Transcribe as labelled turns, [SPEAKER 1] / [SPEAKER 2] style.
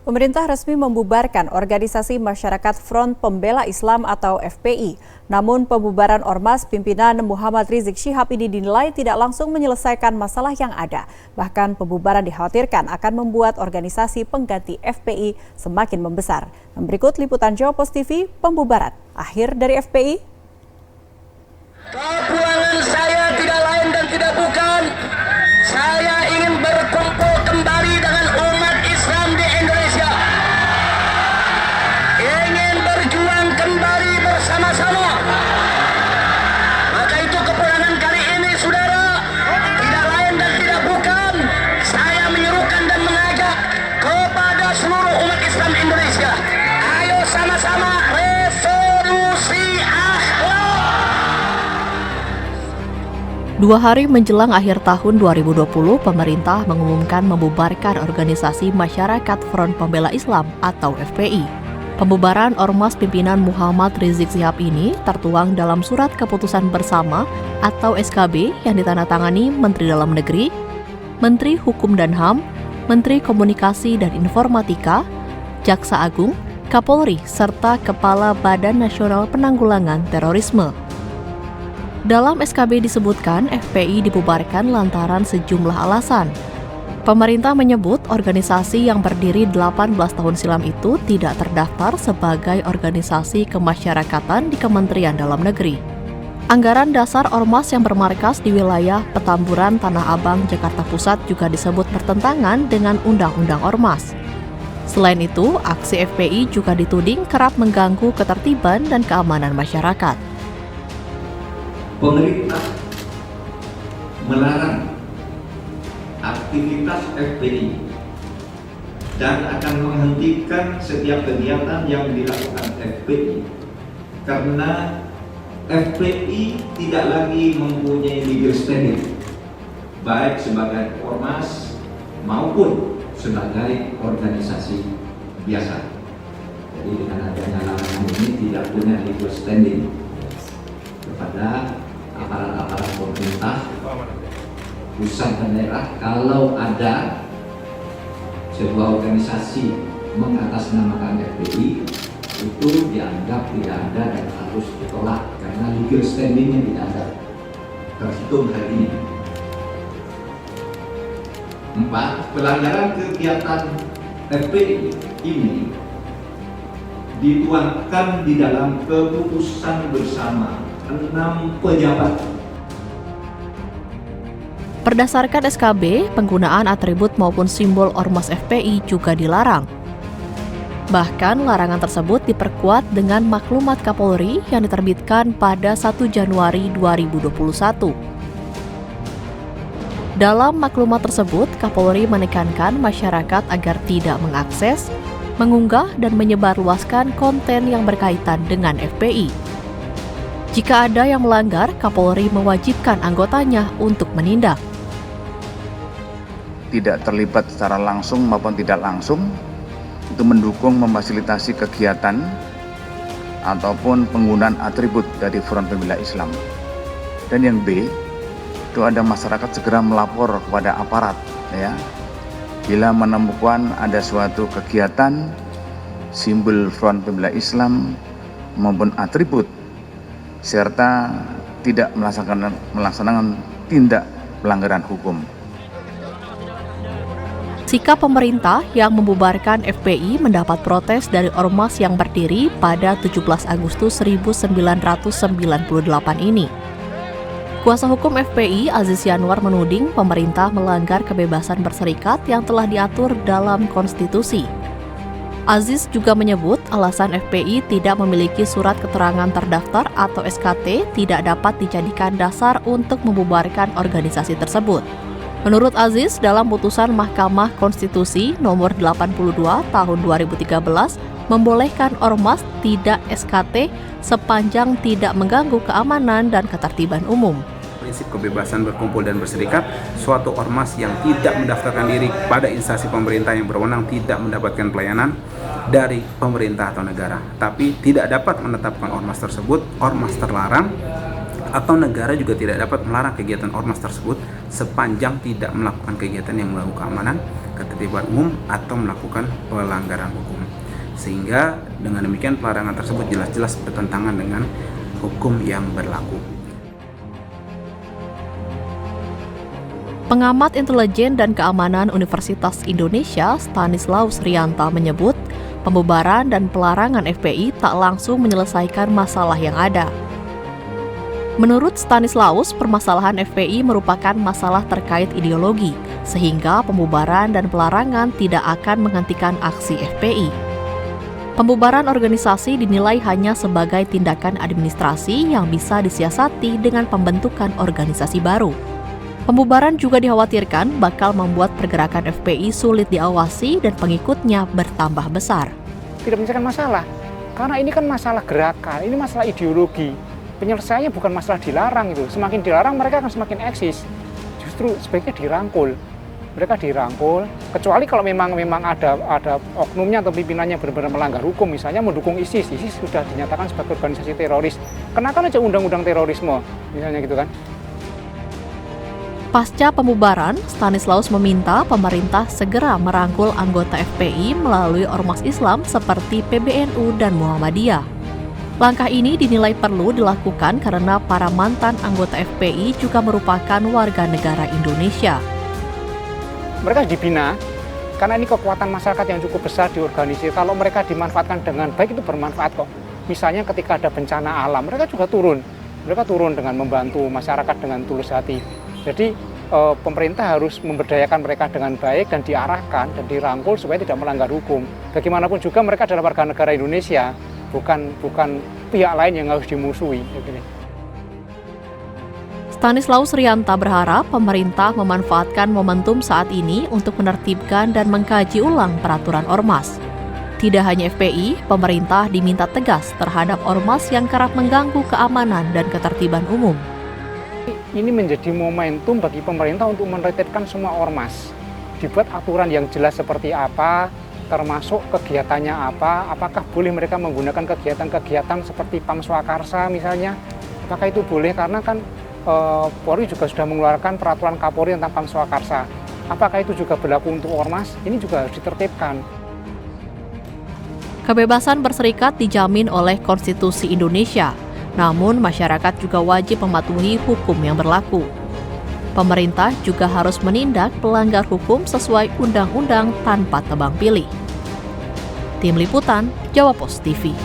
[SPEAKER 1] Pemerintah resmi membubarkan Organisasi Masyarakat Front Pembela Islam atau FPI. Namun pembubaran Ormas pimpinan Muhammad Rizik Syihab ini dinilai tidak langsung menyelesaikan masalah yang ada. Bahkan pembubaran dikhawatirkan akan membuat organisasi pengganti FPI semakin membesar. Berikut liputan Jawa Post TV, pembubaran akhir dari FPI.
[SPEAKER 2] Kepulangan saya tidak lain dan tidak bukan. Saya ingin berkumpul kembali dengan umat Islam di Indonesia. Ingin berjuang kembali bersama-sama. Maka itu kepulangan kali ini, saudara, tidak lain dan tidak bukan. Saya menyerukan dan mengajak kepada seluruh umat Islam Indonesia. Ayo sama-sama revolusi akhlak.
[SPEAKER 3] 2 hari menjelang akhir tahun 2020, pemerintah mengumumkan membubarkan Organisasi Masyarakat Front Pembela Islam atau FPI. Pembubaran Ormas pimpinan Muhammad Rizik Syihab ini tertuang dalam Surat Keputusan Bersama atau SKB yang ditandatangani Menteri Dalam Negeri, Menteri Hukum dan HAM, Menteri Komunikasi dan Informatika, Jaksa Agung, Kapolri, serta Kepala Badan Nasional Penanggulangan Terorisme. Dalam SKB disebutkan FPI dibubarkan lantaran sejumlah alasan. Pemerintah menyebut organisasi yang berdiri 18 tahun silam itu tidak terdaftar sebagai organisasi kemasyarakatan di Kementerian Dalam Negeri. Anggaran dasar ormas yang bermarkas di wilayah Petamburan, Tanah Abang, Jakarta Pusat juga disebut bertentangan dengan Undang-Undang Ormas. Selain itu, aksi FPI juga dituding kerap mengganggu ketertiban dan keamanan masyarakat.
[SPEAKER 4] Pemerintah melarang aktivitas FPI dan akan menghentikan setiap kegiatan yang dilakukan FPI karena FPI tidak lagi mempunyai legal standing baik sebagai ormas maupun sebagai organisasi biasa. Jadi dengan adanya larangan ini tidak punya legal standing kepada aparat-aparat pemerintah pusat dan daerah. Kalau ada sebuah organisasi mengatasnamakan FPI, itu dianggap tidak ada dan harus ditolak karena legal standingnya tidak ada terhitung hari ini. 4. Pelanggaran kegiatan FPI ini dituangkan di dalam keputusan bersama 6 pejabat.
[SPEAKER 3] Berdasarkan SKB, penggunaan atribut maupun simbol Ormas FPI juga dilarang. Bahkan larangan tersebut diperkuat dengan maklumat Kapolri yang diterbitkan pada 1 Januari 2021. Dalam maklumat tersebut, Kapolri menekankan masyarakat agar tidak mengakses, mengunggah, dan menyebarluaskan konten yang berkaitan dengan FPI. Jika ada yang melanggar, Kapolri mewajibkan anggotanya untuk menindak.
[SPEAKER 5] Tidak terlibat secara langsung maupun tidak langsung untuk mendukung memfasilitasi kegiatan ataupun penggunaan atribut dari Front Pembela Islam. Dan yang B, itu ada masyarakat segera melapor kepada aparat ya. Bila menemukan ada suatu kegiatan simbol Front Pembela Islam maupun atribut serta tidak melaksanakan tindak pelanggaran hukum.
[SPEAKER 3] Sikap pemerintah yang membubarkan FPI mendapat protes dari ormas yang berdiri pada 17 Agustus 1998 ini. Kuasa hukum FPI, Aziz Yanwar, menuding pemerintah melanggar kebebasan berserikat yang telah diatur dalam konstitusi. Aziz juga menyebut alasan FPI tidak memiliki surat keterangan terdaftar atau SKT tidak dapat dijadikan dasar untuk membubarkan organisasi tersebut. Menurut Aziz, dalam putusan Mahkamah Konstitusi nomor 82 tahun 2013 membolehkan ormas tidak SKT sepanjang tidak mengganggu keamanan dan ketertiban umum.
[SPEAKER 6] Prinsip kebebasan berkumpul dan berserikat, suatu ormas yang tidak mendaftarkan diri pada instansi pemerintah yang berwenang tidak mendapatkan pelayanan dari pemerintah atau negara, tapi tidak dapat menetapkan ormas tersebut ormas terlarang, atau negara juga tidak dapat melarang kegiatan ormas tersebut sepanjang tidak melakukan kegiatan yang mengganggu keamanan, ketertiban ketertiban umum atau melakukan pelanggaran hukum. Sehingga dengan demikian pelarangan tersebut jelas-jelas bertentangan dengan hukum yang berlaku.
[SPEAKER 3] Pengamat intelijen dan keamanan Universitas Indonesia, Stanislaus Rianta menyebut, pembubaran dan pelarangan FPI tak langsung menyelesaikan masalah yang ada. Menurut Stanislaus, permasalahan FPI merupakan masalah terkait ideologi, sehingga pembubaran dan pelarangan tidak akan menghentikan aksi FPI. Pembubaran organisasi dinilai hanya sebagai tindakan administrasi yang bisa disiasati dengan pembentukan organisasi baru. Pembubaran juga dikhawatirkan bakal membuat pergerakan FPI sulit diawasi dan pengikutnya bertambah besar.
[SPEAKER 7] Tidak menyelesaikan masalah, karena ini kan masalah gerakan, ini masalah ideologi. Penyelesaiannya bukan masalah dilarang itu. Semakin dilarang mereka akan semakin eksis. Justru sebaiknya dirangkul. Mereka dirangkul, kecuali kalau memang ada oknumnya atau pimpinannya benar-benar melanggar hukum, misalnya mendukung ISIS sudah dinyatakan sebagai organisasi teroris. Kenakan aja undang-undang terorisme, misalnya gitu kan.
[SPEAKER 3] Pasca pembubaran, Stanislaus meminta pemerintah segera merangkul anggota FPI melalui ormas Islam seperti PBNU dan Muhammadiyah. Langkah ini dinilai perlu dilakukan karena para mantan anggota FPI juga merupakan warga negara Indonesia.
[SPEAKER 7] Mereka dibina, karena ini kekuatan masyarakat yang cukup besar diorganisir. Kalau mereka dimanfaatkan dengan baik, itu bermanfaat kok. Misalnya ketika ada bencana alam, mereka juga turun. Mereka turun dengan membantu masyarakat dengan tulus hati. Jadi pemerintah harus memberdayakan mereka dengan baik dan diarahkan dan dirangkul supaya tidak melanggar hukum. Bagaimanapun juga mereka adalah warga negara Indonesia, bukan pihak lain yang harus dimusuhi.
[SPEAKER 3] Stanislaus Rianta berharap pemerintah memanfaatkan momentum saat ini untuk menertibkan dan mengkaji ulang peraturan ormas. Tidak hanya FPI, pemerintah diminta tegas terhadap ormas yang kerap mengganggu keamanan dan ketertiban umum.
[SPEAKER 7] Ini menjadi momentum bagi pemerintah untuk menertibkan semua ormas. Dibuat aturan yang jelas seperti apa, termasuk kegiatannya apa, apakah boleh mereka menggunakan kegiatan-kegiatan seperti PAM Swakarsa misalnya. Apakah itu boleh, karena kan Polri juga sudah mengeluarkan peraturan Kapolri tentang PAM Swakarsa. Apakah itu juga berlaku untuk ormas? Ini juga harus ditertibkan.
[SPEAKER 3] Kebebasan berserikat dijamin oleh Konstitusi Indonesia. Namun, masyarakat juga wajib mematuhi hukum yang berlaku. Pemerintah juga harus menindak pelanggar hukum sesuai undang-undang tanpa tebang pilih. Tim Liputan, Jawa Post TV.